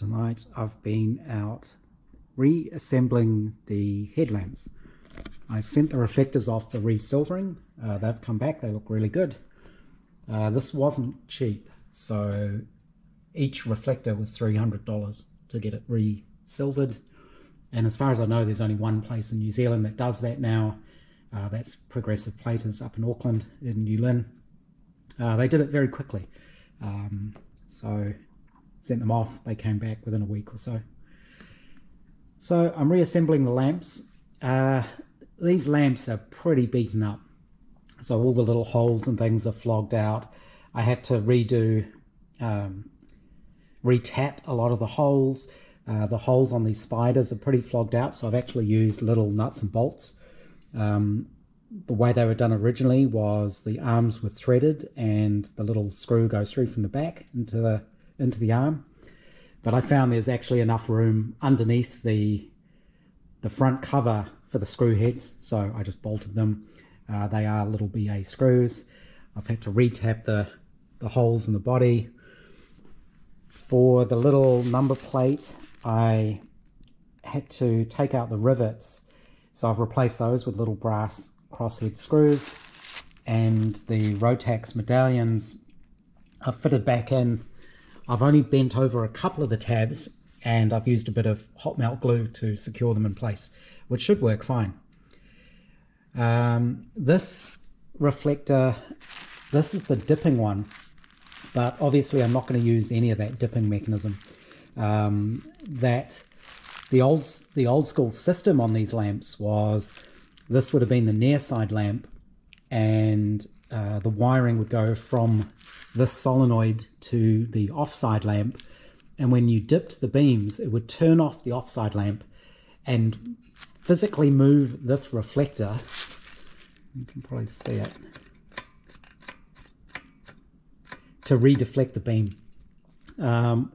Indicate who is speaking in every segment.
Speaker 1: tonight. I've been out reassembling the headlamps. I sent the reflectors off for resilvering. They've come back, they look really good. This wasn't cheap, so each reflector was $300 to get it re-silvered. And as far as I know, there's only one place in New Zealand that does that now. That's Progressive Platers up in Auckland, in New Lynn. They did it very quickly. So sent them off, they came back within a week or so. So I'm reassembling the lamps. These lamps are pretty beaten up. So all the little holes and things are flogged out. I had to retap a lot of the holes. The holes on these spiders are pretty flogged out, so I've actually used little nuts and bolts. The way they were done originally was the arms were threaded and the little screw goes through from the back into the arm. But I found there's actually enough room underneath the front cover for the screw heads, so I just bolted them. They are little BA screws. I've had to retap the holes in the body. For the little number plate, I had to take out the rivets, so I've replaced those with little brass crosshead screws, and the Rotax medallions I've fitted back in. I've only bent over a couple of the tabs, and I've used a bit of hot melt glue to secure them in place, which should work fine. This reflector, this is the dipping one, but obviously I'm not going to use any of that dipping mechanism. That the old school system on these lamps was, this would have been the near side lamp, and the wiring would go from this solenoid to the offside lamp, and when you dipped the beams it would turn off the offside lamp and physically move this reflector. You can probably see it, to redeflect the beam.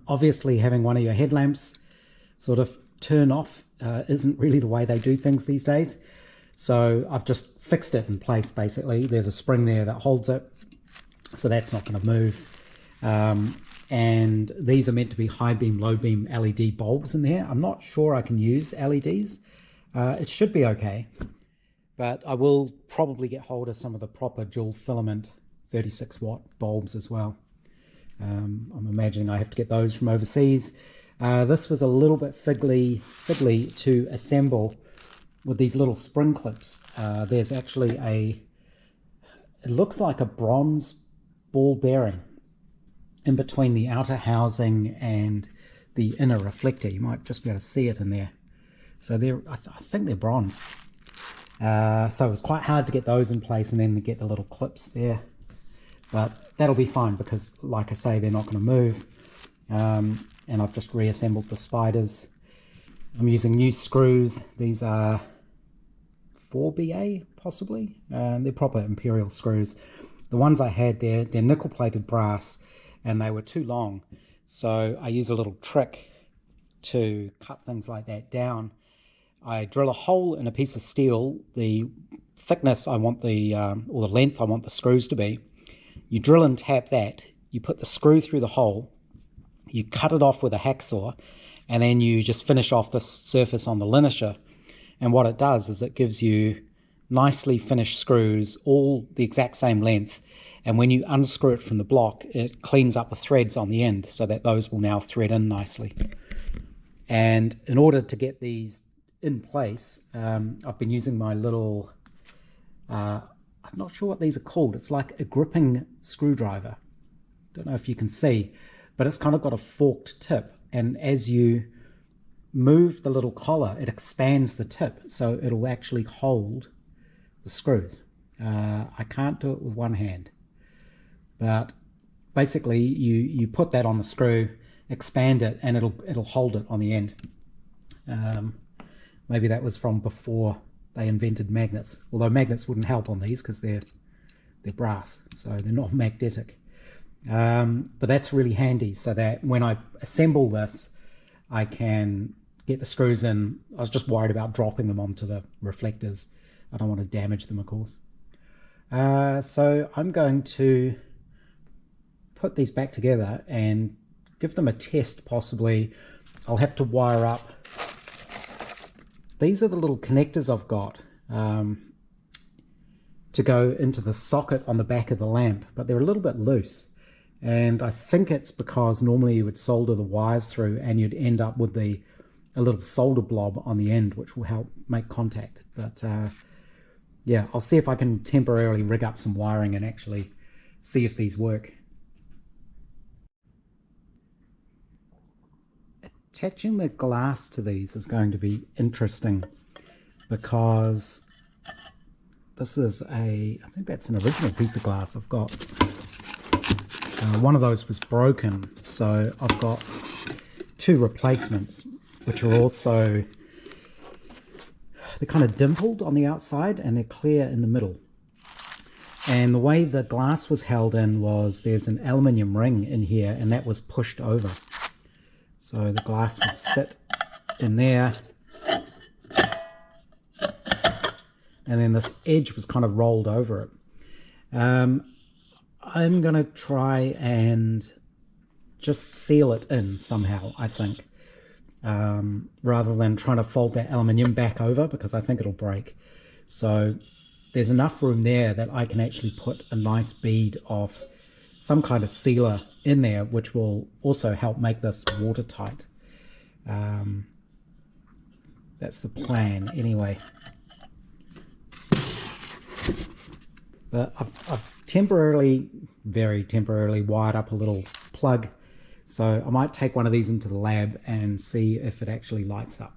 Speaker 1: Obviously having one of your headlamps sort of turn off isn't really the way they do things these days. So I've just fixed it in place basically. There's a spring there that holds it, so that's not going to move. And these are meant to be high beam, low beam LED bulbs in there. I'm not sure I can use LEDs. It should be okay, but I will probably get hold of some of the proper dual filament 36 watt bulbs as well. I'm imagining I have to get those from overseas. This was a little bit fiddly to assemble with these little spring clips. There's actually it looks like a bronze ball bearing in between the outer housing and the inner reflector. You might just be able to see it in there. So I think they're bronze. So it was quite hard to get those in place and then to get the little clips there. But that'll be fine because, like I say, they're not going to move. And I've just reassembled the spiders. I'm using new screws. These are 4BA, possibly. They're proper imperial screws. The ones I had, they're nickel-plated brass, and they were too long. So I use a little trick to cut things like that down. I drill a hole in a piece of steel, the thickness I want or the length I want the screws to be. You drill and tap that, you put the screw through the hole, you cut it off with a hacksaw, and then you just finish off this surface on the linisher. And what it does is it gives you nicely finished screws, all the exact same length, and when you unscrew it from the block, it cleans up the threads on the end so that those will now thread in nicely. And in order to get these in place, I've been using my little, I'm not sure what these are called. It's like a gripping screwdriver. Don't know if you can see, but it's kind of got a forked tip, and as you move the little collar, it expands the tip, so it'll actually hold the screws. I can't do it with one hand, but basically you put that on the screw, expand it, and it'll hold it on the end. Maybe that was from before they invented magnets, although magnets wouldn't help on these because they're brass, so they're not magnetic. But that's really handy, so that when I assemble this, I can get the screws in. I was just worried about dropping them onto the reflectors. I don't want to damage them, of course. So I'm going to put these back together and give them a test, possibly I'll have to wire up. These are the little connectors I've got to go into the socket on the back of the lamp, but they're a little bit loose. And I think it's because normally you would solder the wires through and you'd end up with a little solder blob on the end, which will help make contact. But yeah, I'll see if I can temporarily rig up some wiring and actually see if these work. Attaching the glass to these is going to be interesting because this is I think that's an original piece of glass I've got. One of those was broken, so I've got two replacements, which are also, they're kind of dimpled on the outside and they're clear in the middle. And the way the glass was held in was there's an aluminium ring in here and that was pushed over. So the glass would sit in there, and then this edge was kind of rolled over it. I'm going to try and just seal it in somehow, I think, rather than trying to fold that aluminium back over, because I think it'll break. So there's enough room there that I can actually put a nice bead of some kind of sealer in there, which will also help make this watertight. That's the plan anyway. But I've temporarily, very temporarily, wired up a little plug, so I might take one of these into the lab and see if it actually lights up.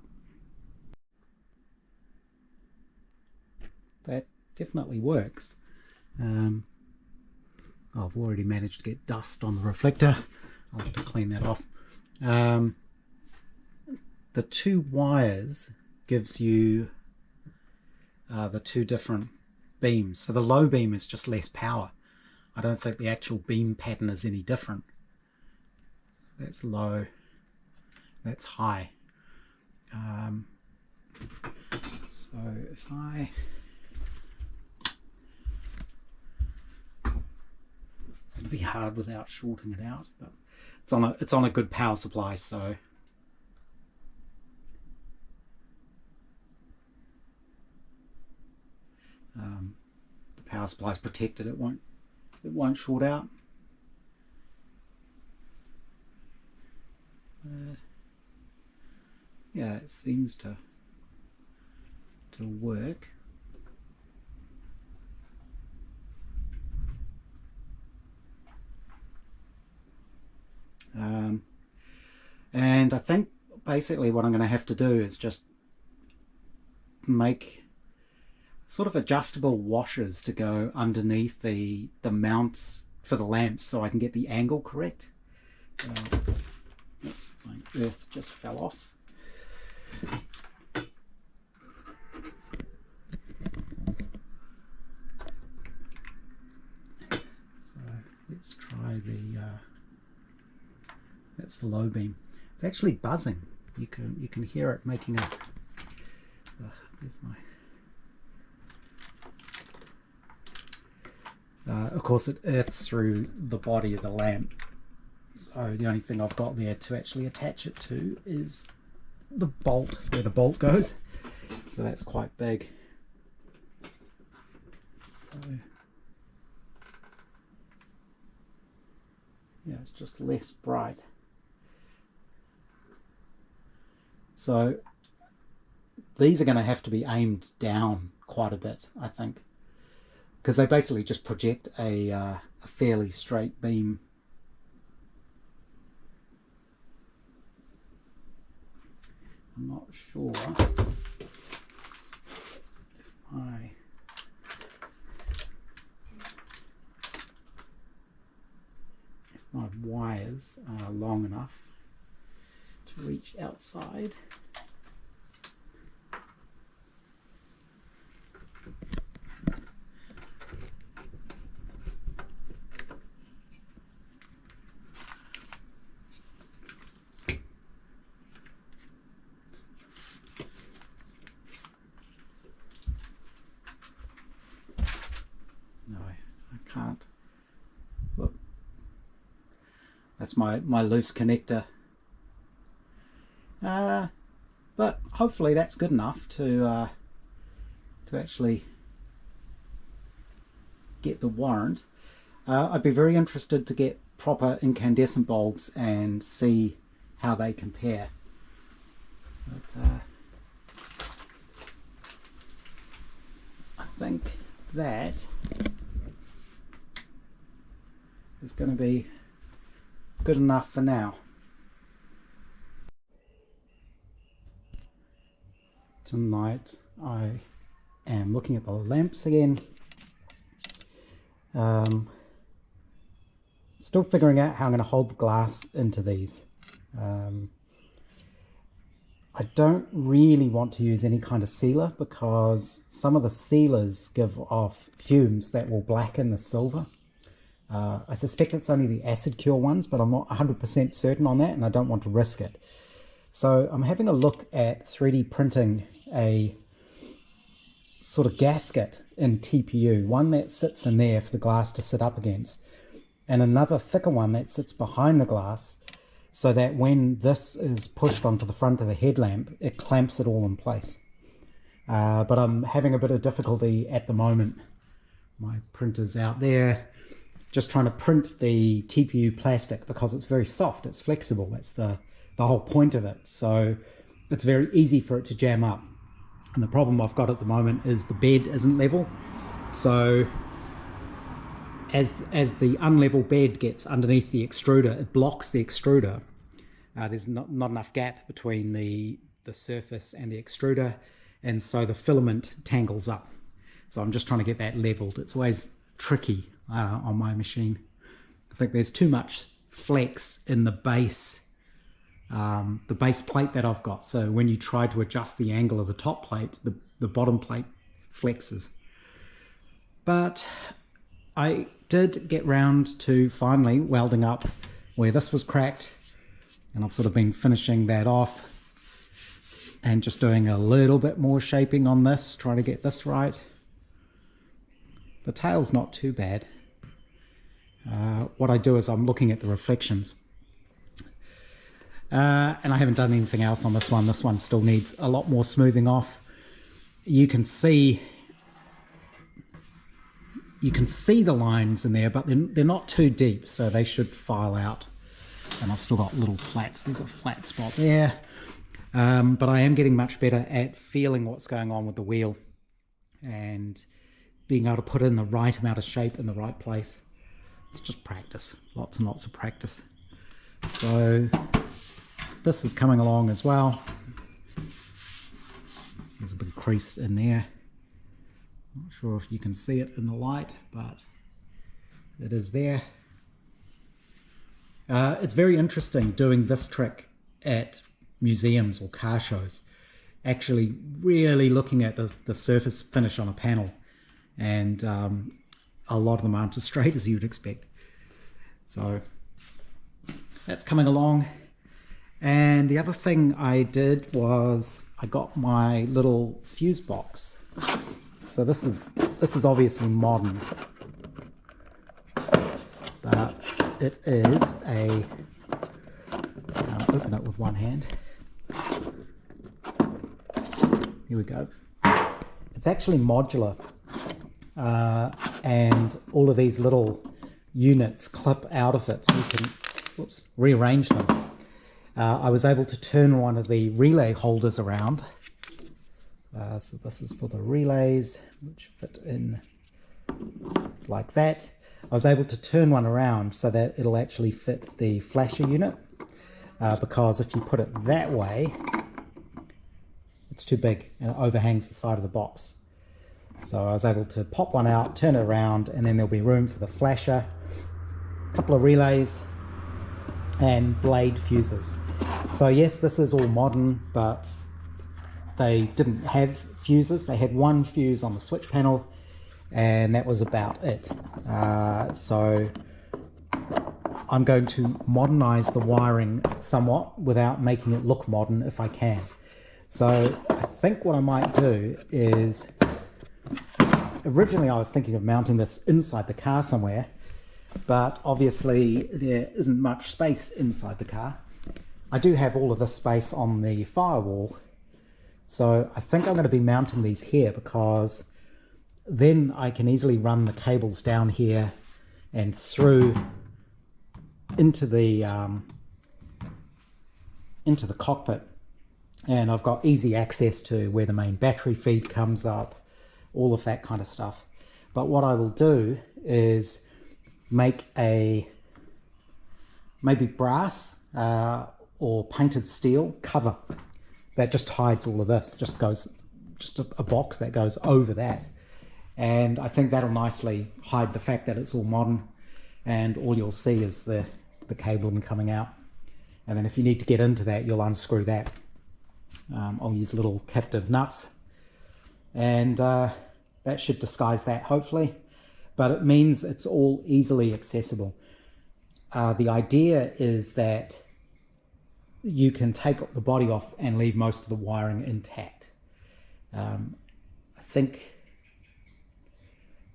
Speaker 1: That definitely works. I've already managed to get dust on the reflector. I'll have to clean that off. The two wires gives you the two different beams. So the low beam is just less power. I don't think the actual beam pattern is any different. So that's low, that's high. So if I... It's going to be hard without shorting it out, but it's on a good power supply, so the power supply is protected. It won't short out. Yeah, it seems to work. And I think basically what I'm going to have to do is just make sort of adjustable washers to go underneath the mounts for the lamps so I can get the angle correct. Oops, my earth just fell off. So let's try that's the low beam. It's actually buzzing. You can hear it making a. There's my. Of course, it earths through the body of the lamp. So the only thing I've got there to actually attach it to is the bolt, where the bolt goes. So that's quite big. So, yeah, it's just less bright. So these are going to have to be aimed down quite a bit, I think, because they basically just project a fairly straight beam. I'm not sure if my wires are long enough to reach outside. No, I can't. That's my loose connector. But hopefully that's good enough to actually get the warrant. I'd be very interested to get proper incandescent bulbs and see how they compare. But I think that is going to be good enough for now. Tonight I am looking at the lamps again. Still figuring out how I'm going to hold the glass into these. I don't really want to use any kind of sealer because some of the sealers give off fumes that will blacken the silver. I suspect it's only the acid cure ones, but I'm not 100% certain on that and I don't want to risk it. So I'm having a look at 3D printing a sort of gasket in TPU, one that sits in there for the glass to sit up against, and another thicker one that sits behind the glass so that when this is pushed onto the front of the headlamp, it clamps it all in place. But I'm having a bit of difficulty at the moment. My printer's out there, just trying to print the TPU plastic because it's very soft, it's flexible, that's the whole point of it. So it's very easy for it to jam up. And the problem I've got at the moment is the bed isn't level. So as the unlevel bed gets underneath the extruder, it blocks the extruder. There's not enough gap between the surface and the extruder, and so the filament tangles up. So I'm just trying to get that leveled. It's always tricky on my machine. I think there's too much flex in the base plate that I've got. So when you try to adjust the angle of the top plate, the bottom plate flexes. But I did get round to finally welding up where this was cracked, and I've sort of been finishing that off and just doing a little bit more shaping on this, trying to get this right. The tail's not too bad. What I do is I'm looking at the reflections. And I haven't done anything else on this one. This one still needs a lot more smoothing off. You can see the lines in there, but they're not too deep, so they should file out. And I've still got little flats. There's a flat spot there. But I am getting much better at feeling what's going on with the wheel and being able to put in the right amount of shape in the right place. It's just practice, lots and lots of practice. So this is coming along as well. There's a big crease in there. Not sure if you can see it in the light, but it is there. It's very interesting doing this trick at museums or car shows, actually really looking at the surface finish on a panel, and a lot of them aren't as straight as you would expect. So that's coming along. And the other thing I did was I got my little fuse box. So this is obviously modern, but it is a, I'll open it with one hand. Here we go. It's actually modular, and all of these little units clip out of it, so you can rearrange them. I was able to turn one of the relay holders around. So this is for the relays, which fit in like that. I was able to turn one around so that it'll actually fit the flasher unit, because if you put it that way, it's too big and it overhangs the side of the box. So I was able to pop one out, turn it around, and then there'll be room for the flasher, a couple of relays, and blade fuses. So yes, this is all modern, but they didn't have fuses. They had one fuse on the switch panel, and that was about it. So I'm going to modernize the wiring somewhat without making it look modern if I can. So I think what I might do is, originally I was thinking of mounting this inside the car somewhere, but obviously there isn't much space inside the car. I do have all of this space on the firewall, so I think I'm going to be mounting these here, because then I can easily run the cables down here and through into the cockpit, and I've got easy access to where the main battery feed comes up, all of that kind of stuff. But what I will do is make a maybe brass or painted steel cover that just hides all of this, just a box that goes over that, and I think that'll nicely hide the fact that it's all modern, and all you'll see is the cabling coming out. And then if you need to get into that, you'll unscrew that. I'll use little captive nuts, and that should disguise that, hopefully, but it means it's all easily accessible. The idea is that you can take the body off and leave most of the wiring intact. I think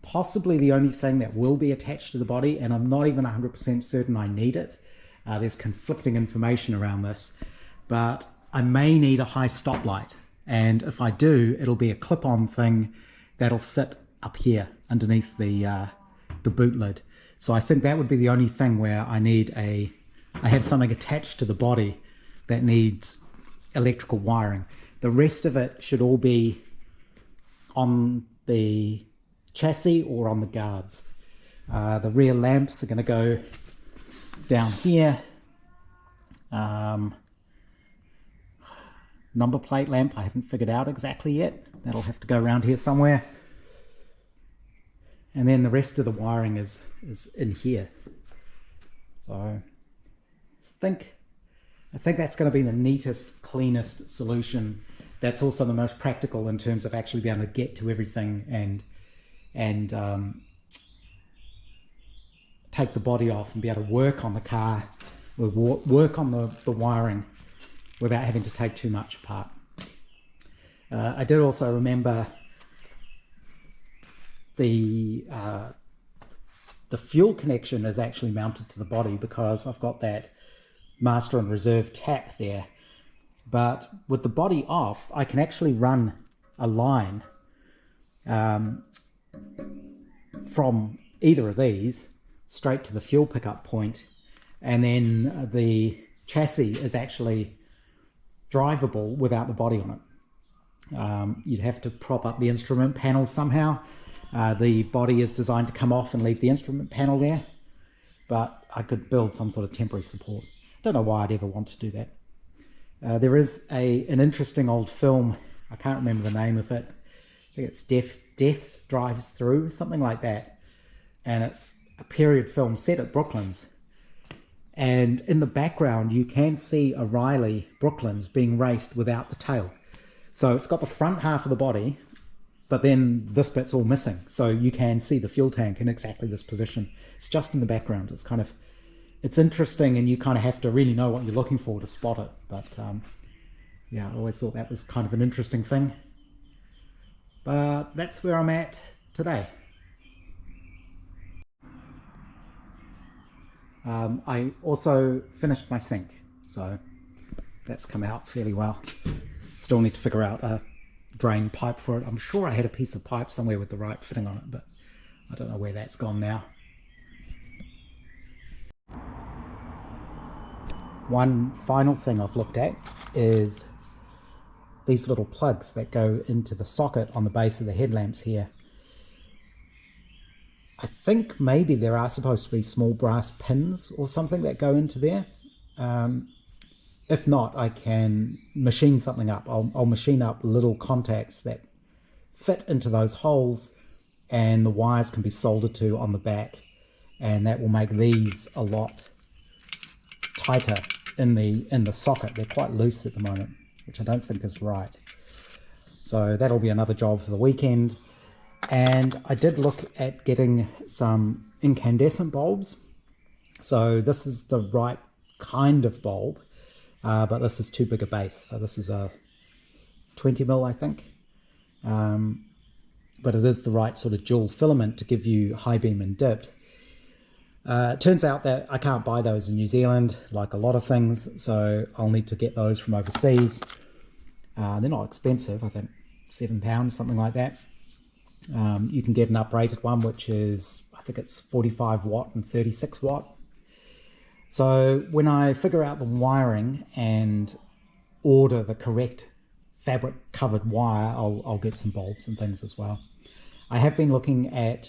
Speaker 1: possibly the only thing that will be attached to the body, and I'm not even 100% certain I need it, there's conflicting information around this, but I may need a high stoplight, and if I do, it'll be a clip-on thing that'll sit up here underneath the boot lid. So I think that would be the only thing where I have something attached to the body that needs electrical wiring. The rest of it should all be on the chassis or on the guards. The rear lamps are going to go down here. Number plate lamp I haven't figured out exactly yet. That'll have to go around here somewhere. And then the rest of the wiring is in here. So I think that's going to be the neatest, cleanest solution. That's also the most practical in terms of actually being able to get to everything and take the body off and be able to work on the car, work on the wiring without having to take too much apart. I did also remember the fuel connection is actually mounted to the body, because I've got that master and reserve tap there. But with the body off, I can actually run a line from either of these straight to the fuel pickup point, and then the chassis is actually drivable without the body on it. You'd have to prop up the instrument panel somehow. The body is designed to come off and leave the instrument panel there, but I could build some sort of temporary support. Don't know why I'd ever want to do that. There is an interesting old film, I can't remember the name of it. I think it's Death Drives Through, something like that. And it's a period film set at Brooklands. And in the background, you can see a Riley Brooklands being raced without the tail. So it's got the front half of the body, but then this bit's all missing. So you can see the fuel tank in exactly this position. It's just in the background. It's interesting, and you kind of have to really know what you're looking for to spot it. But yeah, I always thought that was kind of an interesting thing. But that's where I'm at today. I also finished my sink, so that's come out fairly well. Still need to figure out a drain pipe for it. I'm sure I had a piece of pipe somewhere with the right fitting on it, but I don't know where that's gone now. One final thing I've looked at is these little plugs that go into the socket on the base of the headlamps here. I think maybe there are supposed to be small brass pins or something that go into there. If not, I can machine something up. I'll machine up little contacts that fit into those holes, and the wires can be soldered to on the back, and that will make these a lot tighter in the socket. They're quite loose at the moment, which I don't think is right. So that'll be another job for the weekend. And I did look at getting some incandescent bulbs. So this is the right kind of bulb, but this is too big a base. So this is a 20mm, I think. But it is the right sort of dual filament to give you high beam and dip. It turns out that I can't buy those in New Zealand, like a lot of things, so I'll need to get those from overseas. They're not expensive, I think £7, something like that. You can get an uprated one, which is, I think it's 45 watt and 36 watt. So when I figure out the wiring and order the correct fabric covered wire, I'll get some bulbs and things as well. I have been looking at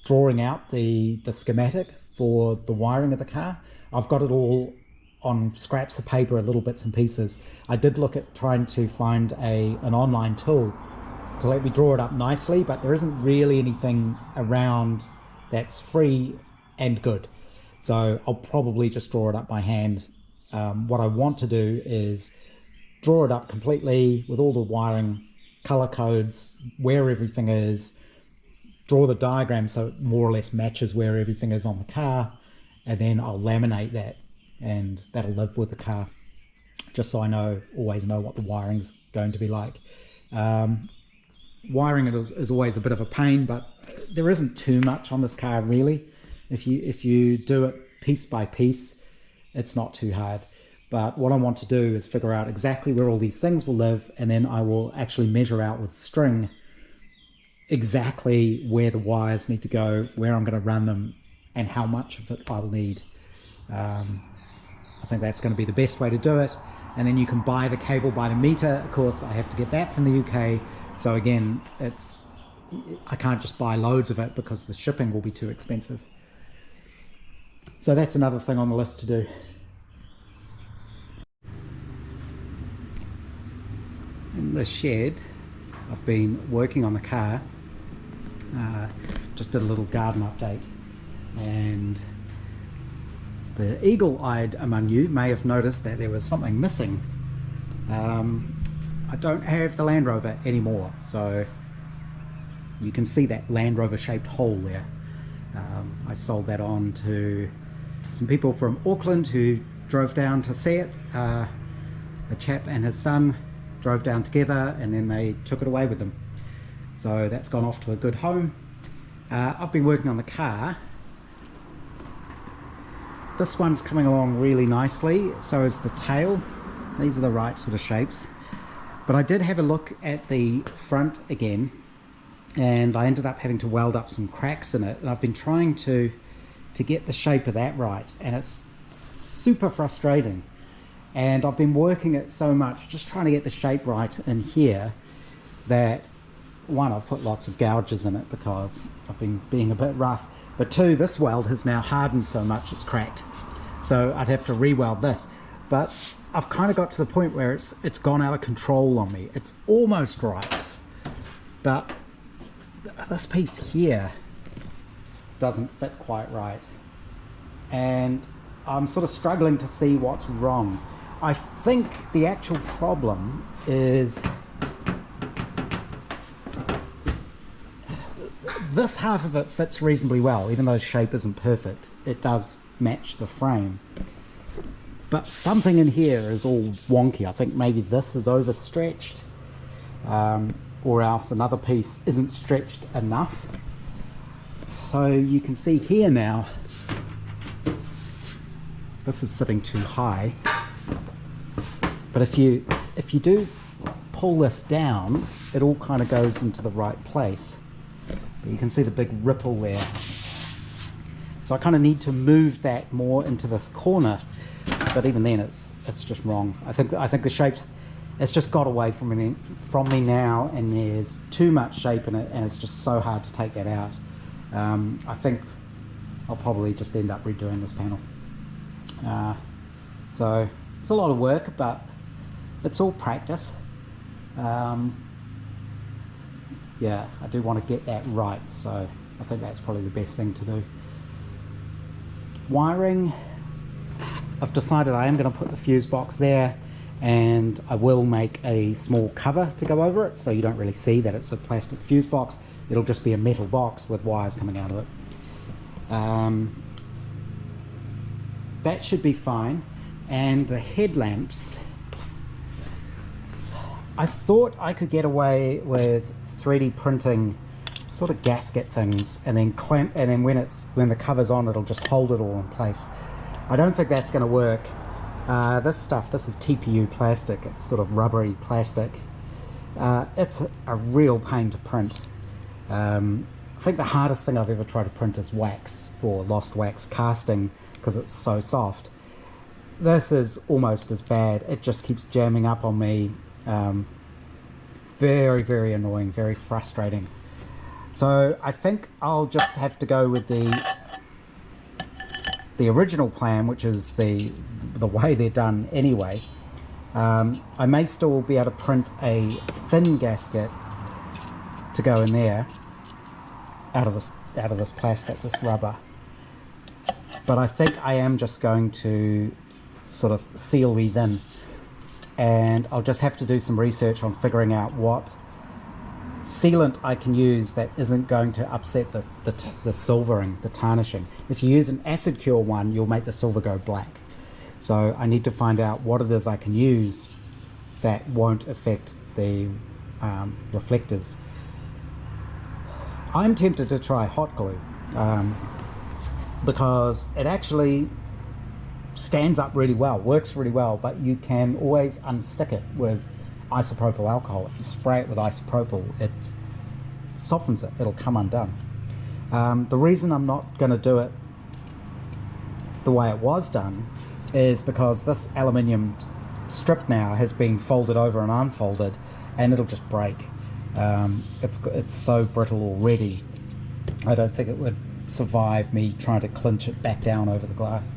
Speaker 1: drawing out the schematic for the wiring of the car. I've got it all on scraps of paper, little bits and pieces. I did look at trying to find an online tool to let me draw it up nicely, but there isn't really anything around that's free and good. So I'll probably just draw it up by hand. What I want to do is draw it up completely with all the wiring, color codes, where everything is, draw the diagram so it more or less matches where everything is on the car, and then I'll laminate that, and that'll live with the car, just so I always know what the wiring's going to be like. Wiring is always a bit of a pain, but there isn't too much on this car really. If you do it piece by piece, it's not too hard. But what I want to do is figure out exactly where all these things will live, and then I will actually measure out with string exactly where the wires need to go, where I'm going to run them, and how much of it I'll need. I think that's going to be the best way to do it. And then you can buy the cable by the meter. Of course, I have to get that from the UK. So again, I can't just buy loads of it because the shipping will be too expensive. So that's another thing on the list to do. In the shed, I've been working on the car. Just did a little garden update, and the eagle-eyed among you may have noticed that there was something missing. I don't have the Land Rover anymore, so you can see that Land Rover shaped hole there. I sold that on to some people from Auckland who drove down to see it. A chap and his son drove down together, and then they took it away with them. So that's gone off to a good home. I've been working on the car. This one's coming along really nicely, so is the tail. These are the right sort of shapes. But I did have a look at the front again, and I ended up having to weld up some cracks in it, and I've been trying to get the shape of that right, and it's super frustrating. And I've been working it so much, just trying to get the shape right in here, that one, I've put lots of gouges in it because I've been being a bit rough, but two, this weld has now hardened so much it's cracked. So I'd have to re-weld this. But I've kind of got to the point where it's gone out of control on me. It's almost right, but this piece here doesn't fit quite right. And I'm sort of struggling to see what's wrong. I think the actual problem is this half of it fits reasonably well, even though the shape isn't perfect. It does match the frame. But something in here is all wonky. I think maybe this is overstretched, or else another piece isn't stretched enough. So you can see here now, this is sitting too high. But if you do pull this down, it all kind of goes into the right place. But you can see the big ripple there. So I kind of need to move that more into this corner. But even then, it's just wrong. I think the shape's, it's just got away from me now, and there's too much shape in it, and it's just so hard to take that out. I think I'll probably just end up redoing this panel. So it's a lot of work, but it's all practice. Yeah, I do want to get that right, so I think that's probably the best thing to do. Wiring, I've decided I am going to put the fuse box there, and I will make a small cover to go over it so you don't really see that it's a plastic fuse box. It'll just be a metal box with wires coming out of it. That should be fine. And the headlamps, I thought I could get away with 3D printing sort of gasket things, and then clamp, and then when the cover's on, it'll just hold it all in place. I don't think that's going to work. This is TPU plastic. It's sort of rubbery plastic. It's a real pain to print. I think the hardest thing I've ever tried to print is wax, for lost wax casting, because it's so soft. This is almost as bad. It just keeps jamming up on me. Very, very annoying, very frustrating. So I think I'll just have to go with the original plan, which is the way they're done anyway. I may still be able to print a thin gasket to go in there out of this plastic, this rubber. But I think I am just going to sort of seal these in, and I'll just have to do some research on figuring out what sealant I can use that isn't going to upset the silvering, the tarnishing. If you use an acid cure one, you'll make the silver go black. So I need to find out what it is I can use that won't affect the reflectors. I'm tempted to try hot glue because it actually stands up really well, works really well, but you can always unstick it with isopropyl alcohol. If you spray it with isopropyl, it softens it, it'll come undone. The reason I'm not going to do it the way it was done is because this aluminium strip now has been folded over and unfolded, and it'll just break. It's so brittle already. I don't think it would survive me trying to clinch it back down over the glass.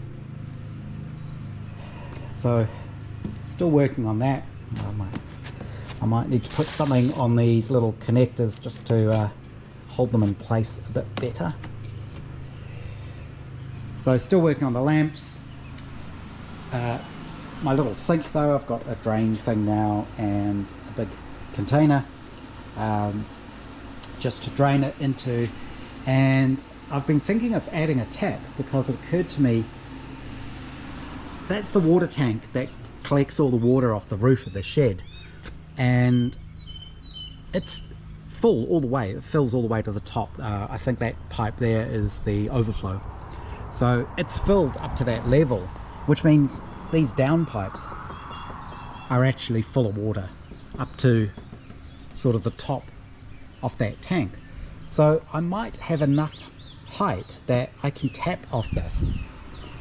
Speaker 1: So still working on that. I might need to put something on these little connectors just to hold them in place a bit better. So still working on the lamps. My little sink though, I've got a drain thing now and a big container just to drain it into, and I've been thinking of adding a tap because it occurred to me that's the water tank that collects all the water off the roof of the shed, and it's full all the way. It fills all the way to the top. I think that pipe there is the overflow, so it's filled up to that level, which means these down pipes are actually full of water up to sort of the top of that tank. So I might have enough height that I can tap off this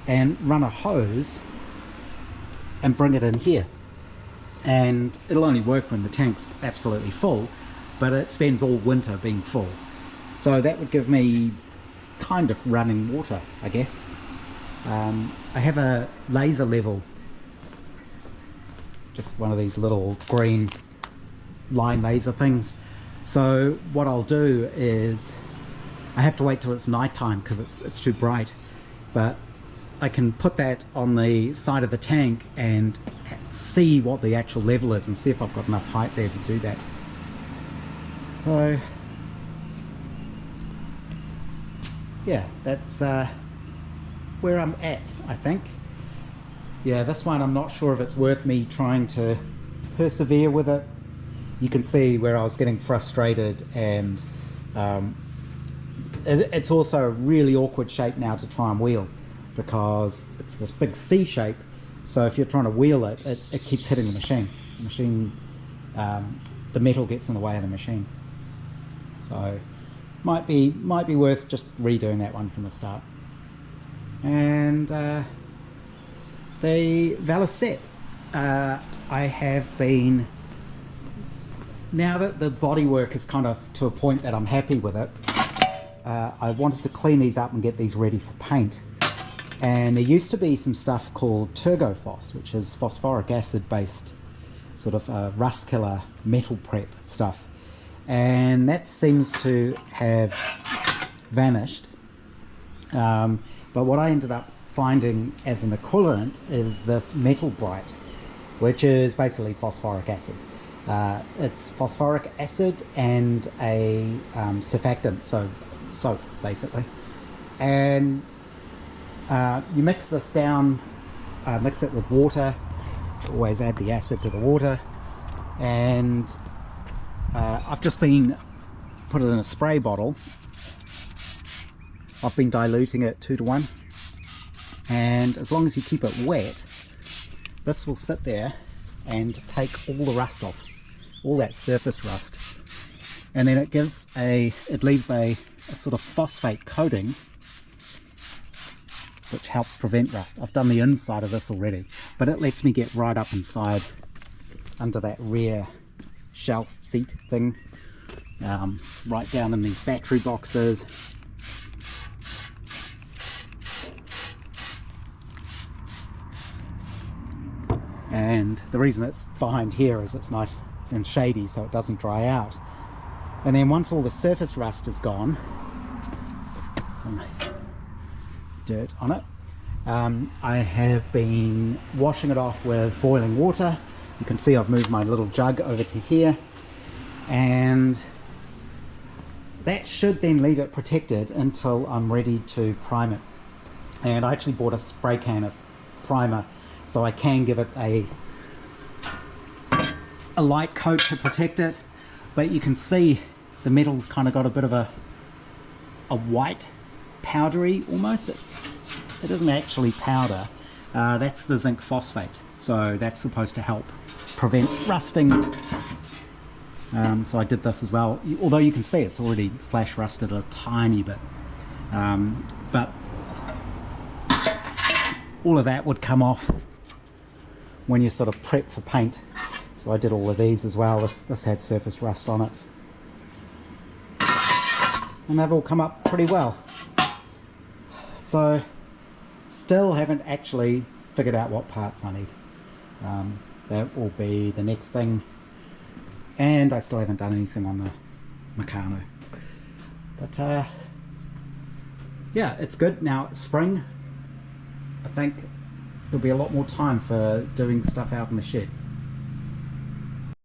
Speaker 1: and run a hose and bring it in here, and it'll only work when the tank's absolutely full, but it spends all winter being full, so that would give me kind of running water, I guess. I have a laser level, just one of these little green line laser things. So what I'll do is, I have to wait till it's nighttime because it's too bright, but I can put that on the side of the tank and see what the actual level is and see if I've got enough height there to do that. So yeah, that's where I'm at, I think. Yeah, this one I'm not sure if it's worth me trying to persevere with it. You can see where I was getting frustrated, and it's also a really awkward shape now to try and wheel because it's this big C shape, so if you're trying to wheel it, it keeps hitting the machine. The machine's, the metal gets in the way of the machine. So might be worth just redoing that one from the start. And the valise, I have been, now that the bodywork is kind of to a point that I'm happy with it, I wanted to clean these up and get these ready for paint. And there used to be some stuff called Turgophos, which is phosphoric acid based sort of rust killer metal prep stuff, and that seems to have vanished. But what I ended up finding as an equivalent is this metal bright, which is basically phosphoric acid. It's phosphoric acid and a surfactant, so soap basically, and you mix this down, mix it with water, always add the acid to the water, and I've just been put it in a spray bottle. I've been diluting it 2 to 1, and as long as you keep it wet, this will sit there and take all the rust off, all that surface rust, and then it leaves a sort of phosphate coating which helps prevent rust. I've done the inside of this already, but it lets me get right up inside under that rear shelf seat thing, right down in these battery boxes. And the reason it's behind here is it's nice and shady so it doesn't dry out. And then once all the surface rust is gone, some dirt on it, I have been washing it off with boiling water. You can see I've moved my little jug over to here, and that should then leave it protected until I'm ready to prime it. And I actually bought a spray can of primer, so I can give it a light coat to protect it. But you can see the metal's kind of got a bit of a white powdery almost. It isn't actually powder, that's the zinc phosphate, so that's supposed to help prevent rusting. So I did this as well, although you can see it's already flash rusted a tiny bit, but all of that would come off when you sort of prep for paint. So I did all of these as well. This had surface rust on it, and they've all come up pretty well. So still haven't actually figured out what parts I need. That will be the next thing, and I still haven't done anything on the Meccano. But yeah, it's good. Now it's spring, I think there'll be a lot more time for doing stuff out in the shed.